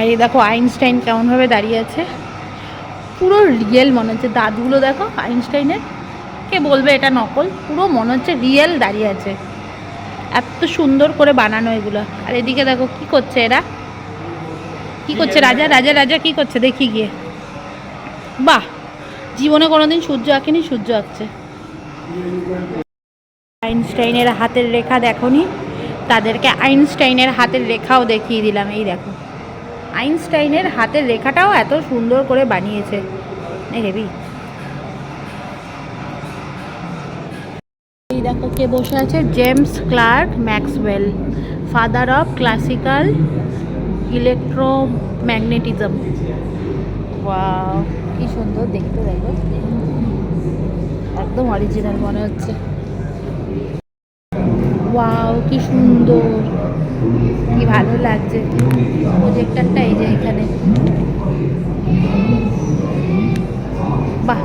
আর এই দেখো আইনস্টাইন কেমনভাবে দাঁড়িয়ে আছে, পুরো রিয়েল মনে হচ্ছে। দাঁতগুলো দেখো আইনস্টাইনের, কে বলবে এটা নকল, পুরো মনে হচ্ছে রিয়েল দাঁড়িয়ে আছে। এত সুন্দর করে বানানো এগুলো। আর এদিকে দেখো কি করছে এরা, কি করছে রাজা রাজা রাজা কি করছে দেখি গিয়ে। বাহ, জীবনে কোনোদিন সূর্য আঁকেনি, সূর্য আঁকছে। আইনস্টাইনের হাতের রেখা দেখোনি, তাদেরকে আইনস্টাইনের হাতের রেখাও দেখিয়ে দিলাম। এই দেখো আইনস্টাইনের হাতের রেখাটাও এত সুন্দর করে বানিয়েছে, হেভি। এই দেখো কে বসে আছে, James Clerk Maxwell, father of classical electromagnetism. Wow, কি সুন্দর দেখতে, দেখো একদম অরিজিনাল মনে হচ্ছে। ওয়াও কি সুন্দর, কি ভালো লাগছে। প্রজেক্টরটা এই যে এখানে, বাহ